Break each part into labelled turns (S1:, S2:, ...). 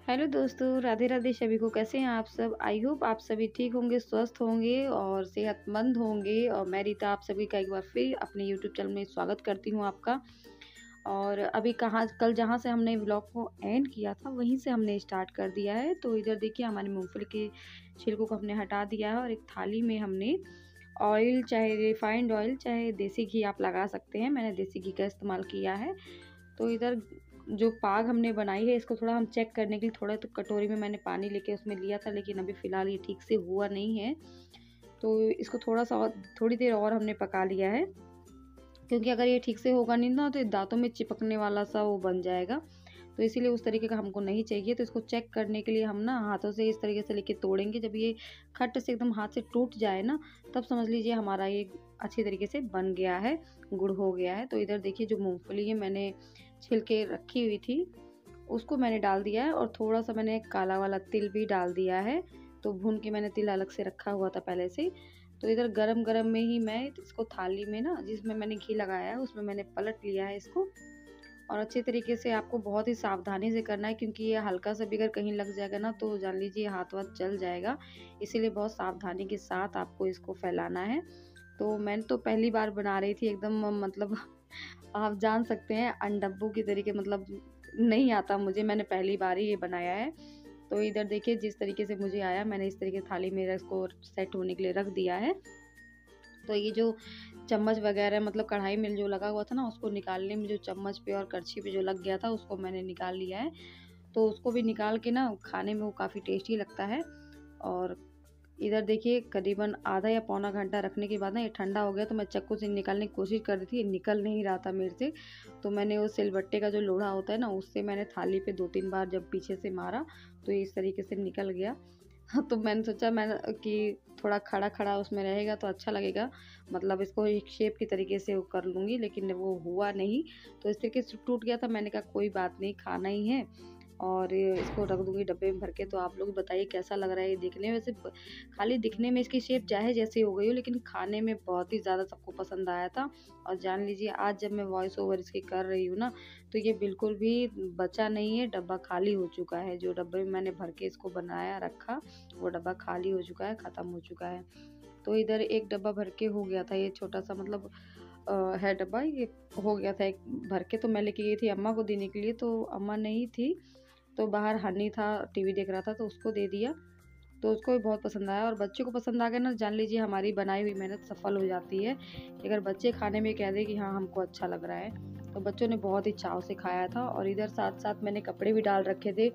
S1: Hello दोस्तों, राधे राधे सभी को। कैसे हैं आप सब? आई होप आप सभी ठीक होंगे, स्वस्थ होंगे और सेहतमंद होंगे। और मैं रीता आप सभी का एक बार फिर अपने यूट्यूब चैनल में स्वागत करती हूं आपका। और अभी कहाँ कल जहां से हमने व्लॉग को एंड किया था वहीं से हमने स्टार्ट कर दिया है। तो इधर देखिए, हमारे मूंगफली के छिलकों को हमने हटा दिया है और एक थाली में हमने ऑयल, चाहे रिफाइंड ऑयल चाहे देसी घी आप लगा सकते हैं। मैंने देसी घी का इस्तेमाल किया है। तो इधर जो पाग हमने बनाई है, इसको थोड़ा हम चेक करने के लिए थोड़ा तो कटोरी में मैंने पानी लेके उसमें लिया था, लेकिन अभी फ़िलहाल ये ठीक से हुआ नहीं है। तो इसको थोड़ा-सा और थोड़ी देर और हमने पका लिया है, क्योंकि अगर ये ठीक से होगा नहीं ना तो ये दाँतों में चिपकने वाला सा वो बन जाएगा। तो इसीलिए उस तरीके का हमको नहीं चाहिए। तो इसको चेक करने के लिए हम ना हाथों से इस तरीके से लेके तोड़ेंगे। जब ये खट से एकदम हाथ से टूट जाए ना, तब समझ लीजिए हमारा ये अच्छी तरीके से बन गया है, गुड़ हो गया है। तो इधर देखिए, जो मूँगफली है मैंने छिल के रखी हुई थी, उसको मैंने डाल दिया है और थोड़ा-सा मैंने काला वाला तिल भी डाल दिया है। तो भून के मैंने तिल अलग से रखा हुआ था पहले से। तो इधर गरम-गरम में ही मैं इसको थाली में ना, जिसमें मैंने घी लगाया है उसमें मैंने पलट लिया है इसको। और अच्छे तरीके से आपको बहुत ही सावधानी से करना है, क्योंकि ये हल्का सा भी अगर कहीं लग जाएगा ना तो जान लीजिए हाथ-वाथ जल जाएगा। इसीलिए बहुत सावधानी के साथ आपको इसको फैलाना है। तो मैंने तो पहली बार बना रही थी एकदम, मतलब आप जान सकते हैं अनडब्बू की तरीके, मतलब नहीं आता मुझे, मैंने पहली बार ही ये बनाया है। तो इधर देखिए, जिस तरीके से मुझे आया मैंने इस तरीके थाली में इसको सेट होने के लिए रख दिया है। तो ये जो चम्मच वगैरह, मतलब कढ़ाई में जो लगा हुआ था ना, उसको निकालने में जो चम्मच पे और करछी पे जो लग गया था उसको मैंने निकाल लिया है। तो उसको भी निकाल के ना खाने में वो काफ़ी टेस्टी लगता है। और इधर देखिए, करीबन आधा या पौना घंटा रखने के बाद ना ये ठंडा हो गया। तो मैं चाकू से निकालने की कोशिश कर रही थी, ये निकल नहीं रहा था मेरे से। तो मैंने वो सिलबट्टे का जो लोढ़ा होता है ना, उससे मैंने थाली पे 2-3 बार जब पीछे से मारा तो ये इस तरीके से निकल गया। हाँ, तो मैंने सोचा कि थोड़ा खड़ा-खड़ा उसमें रहेगा तो अच्छा लगेगा, मतलब इसको एक शेप की तरीके से वो कर लूँगी, लेकिन वो हुआ नहीं। तो इस तरीके से टूट गया था। मैंने कहा कोई बात नहीं, खाना ही है और इसको रख दूँगी डब्बे में भर के। तो आप लोग बताइए कैसा लग रहा है ये दिखने में? वैसे खाली दिखने में इसकी शेप चाहे जैसी हो गई हो, लेकिन खाने में बहुत ही ज़्यादा सबको पसंद आया था। और जान लीजिए, आज जब मैं वॉइस ओवर इसकी कर रही हूँ ना, तो ये बिल्कुल भी बचा नहीं है, डब्बा खाली हो चुका है। जो डब्बे में मैंने भर के इसको बनाया रखा, वो डब्बा खाली हो चुका है, ख़त्म हो चुका है। तो इधर एक डब्बा भर के हो गया था, ये छोटा-सा मतलब है डब्बा, ये हो गया था एक भर के। तो मैं लेके गई थी अम्मा को देने के लिए, तो अम्मा नहीं थी, तो बाहर हनी था, टीवी देख रहा था, तो उसको दे दिया। तो उसको भी बहुत पसंद आया, और बच्चे को पसंद आ गया ना, जान लीजिए हमारी बनाई हुई मेहनत सफल हो जाती है। कि अगर बच्चे खाने में कह दें कि हाँ, हमको अच्छा लग रहा है, तो बच्चों ने बहुत ही चाव से खाया था। और इधर साथ-साथ मैंने कपड़े भी डाल रखे थे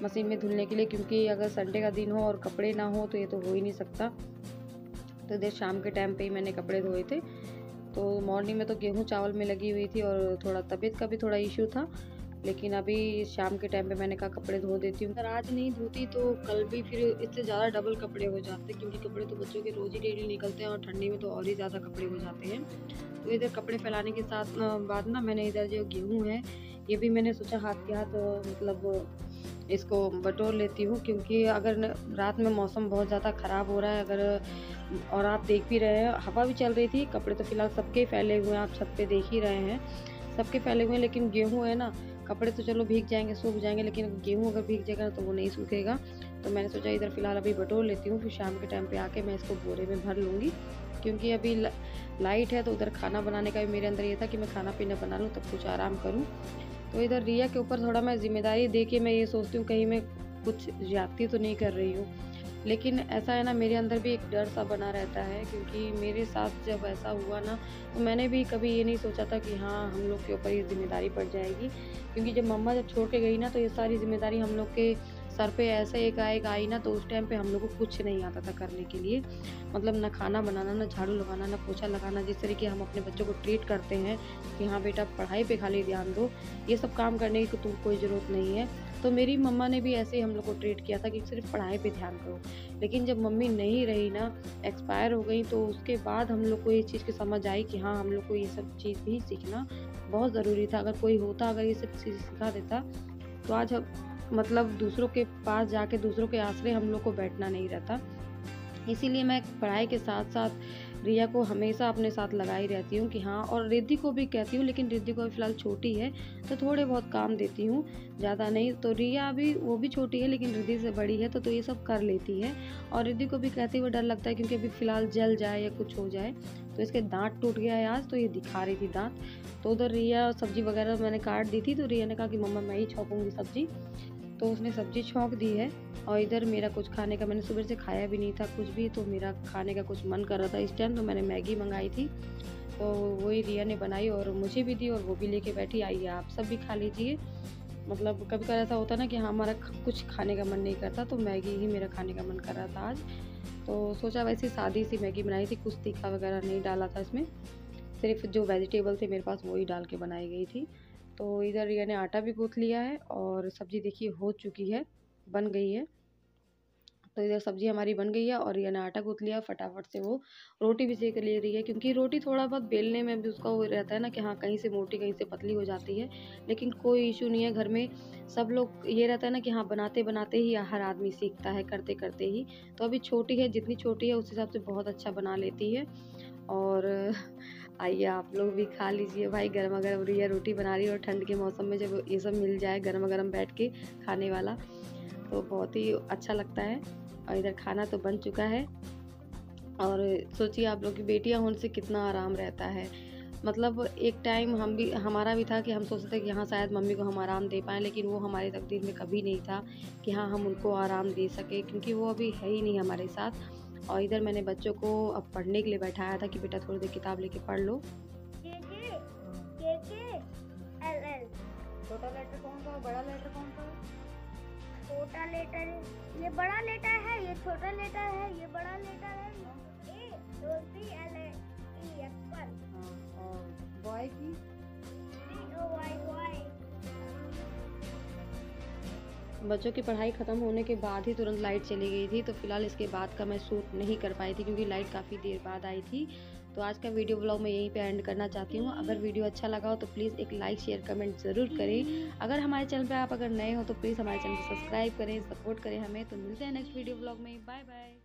S1: मशीन में धुलने के लिए, क्योंकि अगर संडे का दिन हो और कपड़े ना हो तो ये तो हो ही नहीं सकता। तो इधर शाम के टाइम पे ही मैंने कपड़े धोए थे। तो मॉर्निंग में तो गेहूँ चावल में लगी हुई थी और थोड़ा तबीयत का भी थोड़ा इश्यू था, लेकिन अभी शाम के टाइम पे मैंने कहा कपड़े धो देती हूँ। अगर आज नहीं धोती तो कल भी फिर इससे ज़्यादा डबल कपड़े हो जाते, क्योंकि कपड़े तो बच्चों के रोज़ ही डेली निकलते हैं और ठंडी में तो और ही ज़्यादा कपड़े हो जाते हैं। तो इधर कपड़े फैलाने के साथ बाद ना, मैंने इधर जो गेहूँ है ये भी मैंने सोचा हाथ के हाथ मतलब इसको बटोर लेती हूँ, क्योंकि अगर रात में मौसम बहुत ज़्यादा ख़राब हो रहा है, अगर और आप देख भी रहे हैं हवा भी चल रही थी, कपड़े तो फ़िलहाल सबके फैले हुए हैं, आप छत पे देख ही रहे हैं, सबके फैले हुए हैं। लेकिन गेहूँ है ना, कपड़े तो चलो भीग जाएँगे, सूख जाएँगे, लेकिन गेहूँ अगर भीग जाएगा तो वो नहीं सूखेगा। तो मैंने सोचा इधर फ़िलहाल अभी बटोर लेती हूँ, फिर शाम के टाइम पे आके मैं इसको बोरे में भर लूँगी। क्योंकि अभी लाइट है, तो उधर खाना बनाने का भी मेरे अंदर ये था कि मैं खाना-पीना बना लूँ, तब कुछ आराम करूँ। तो इधर रिया के ऊपर थोड़ा मैं ज़िम्मेदारी दे के मैं ये सोचती हूँ कहीं मैं कुछ ज़्यादती तो नहीं कर रही हूँ। लेकिन ऐसा है ना, मेरे अंदर भी एक डर सा बना रहता है, क्योंकि मेरे साथ जब ऐसा हुआ ना, तो मैंने भी कभी ये नहीं सोचा था कि हाँ, हम लोग के ऊपर ये ज़िम्मेदारी पड़ जाएगी। क्योंकि जब मम्मा जब छोड़ के गई ना, तो ये सारी ज़िम्मेदारी हम लोग के सर पे ऐसे एकाएक आई ना, तो उस टाइम पे हम लोग को कुछ नहीं आता था करने के लिए। मतलब ना खाना बनाना, ना झाड़ू लगाना, ना पोछा लगाना। जिस तरीके हम अपने बच्चों को ट्रीट करते हैं कि हाँ बेटा पढ़ाई पे खाली ध्यान दो, ये सब काम करने की तो कोई ज़रूरत नहीं है। तो मेरी मम्मा ने भी ऐसे ही हम लोग को ट्रीट किया था कि सिर्फ पढ़ाई पे ध्यान करो। लेकिन जब मम्मी नहीं रही ना, एक्सपायर हो गई, तो उसके बाद हम लोग को ये चीज़ की समझ आई कि हाँ, हम लोग को ये सब चीज़ भी सीखना बहुत ज़रूरी था। अगर कोई होता, अगर ये सब चीज़ सिखा देता, तो आज हम मतलब दूसरों के पास जाके दूसरों के आसरे हम लोग को बैठना नहीं रहता। इसीलिए मैं पढ़ाई के साथ-साथ रिया को हमेशा अपने साथ लगाई रहती हूँ कि हाँ, और रिद्धि को भी कहती हूँ, लेकिन रिद्धि को अभी फ़िलहाल छोटी है तो थोड़े बहुत काम देती हूँ, ज़्यादा नहीं। तो रिया भी, वो भी छोटी है लेकिन रिद्धि से बड़ी है तो ये सब कर लेती है। और रिद्धि को भी कहते हुए डर लगता है क्योंकि अभी फ़िलहाल जल जाए या कुछ हो जाए। तो इसके दाँत टूट गया है आज, तो ये दिखा रही थी दाँत। तो उधर रिया सब्ज़ी वगैरह मैंने काट दी थी, तो रिया ने कहा कि मम्मा मैं ही छौंकूँगी सब्ज़ी, तो उसने सब्ज़ी छौंक दी है। और इधर मेरा कुछ खाने का, मैंने सुबह से खाया भी नहीं था कुछ भी, तो मेरा खाने का कुछ मन कर रहा था इस टाइम, तो मैंने मैगी मंगाई थी, तो वही रिया ने बनाई और मुझे भी दी और वो भी लेके बैठी। आइए आप सब भी खा लीजिए। मतलब कभी कभी ऐसा होता है ना कि हाँ, हमारा कुछ खाने का मन नहीं करता, तो मैगी ही मेरा खाने का मन कर रहा था आज। तो सोचा वैसे सादी सी मैगी बनाई थी, कुछ तीखा वगैरह नहीं डाला था इसमें, सिर्फ जो वेजिटेबल थे मेरे पास वही डाल के बनाई गई थी। तो इधर रिया ने आटा भी गूँथ लिया है और सब्ज़ी देखिए हो चुकी है, बन गई है। तो इधर सब्ज़ी हमारी बन गई है और रिया ने आटा गूँथ लिया, फटाफट से वो रोटी भी सेक ले रही है, क्योंकि रोटी थोड़ा बहुत बेलने में भी उसका वो रहता है ना कि हाँ, कहीं से मोटी कहीं से पतली हो जाती है। लेकिन कोई इशू नहीं है, घर में सब लोग ये रहता है ना कि हाँ, बनाते बनाते ही हर आदमी सीखता है, करते करते ही। तो अभी छोटी है, जितनी छोटी है उस हिसाब से बहुत अच्छा बना लेती है। और आइए आप लोग भी खा लीजिए भाई, गरमा-गरम रिया रोटी बना रही है और ठंड के मौसम में जब ये सब मिल जाए गरमा-गरम बैठ के खाने वाला, तो बहुत ही अच्छा लगता है। और इधर खाना तो बन चुका है और सोचिए आप लोग की बेटियाँ होने से कितना आराम रहता है। मतलब एक टाइम हमारा भी था कि हम सोचते थे कि हाँ, शायद मम्मी को हम आराम दे पाएँ, लेकिन वो हमारी तकदीर में कभी नहीं था कि हाँ, हम उनको आराम दे सकें, क्योंकि वो अभी है ही नहीं हमारे साथ। और इधर मैंने बच्चों को अब पढ़ने के लिए बैठाया था कि बेटा थोड़ी देर किताब लेके पढ़ लो।
S2: KKLL।
S1: छोटा लेटर कौन सा, बड़ा लेटर कौन सा?
S2: छोटा लेटर ये बड़ा लेटर है, ये छोटा लेटर है, ये बड़ा लेटर है। A Apple.
S1: और बॉय की
S2: BOY।
S1: बच्चों की पढ़ाई ख़त्म होने के बाद ही तुरंत लाइट चली गई थी, तो फिलहाल इसके बाद का मैं शूट नहीं कर पाई थी क्योंकि लाइट काफ़ी देर बाद आई थी। तो आज का वीडियो व्लॉग मैं यहीं पे एंड करना चाहती हूँ। अगर वीडियो अच्छा लगा हो तो प्लीज़ एक लाइक शेयर कमेंट ज़रूर करें। अगर हमारे चैनल पे आप अगर नए हो तो प्लीज़ हमारे चैनल को सब्सक्राइब करें, सपोर्ट करें हमें। तो मिलते हैं नेक्स्ट वीडियो व्लॉग में। Bye bye.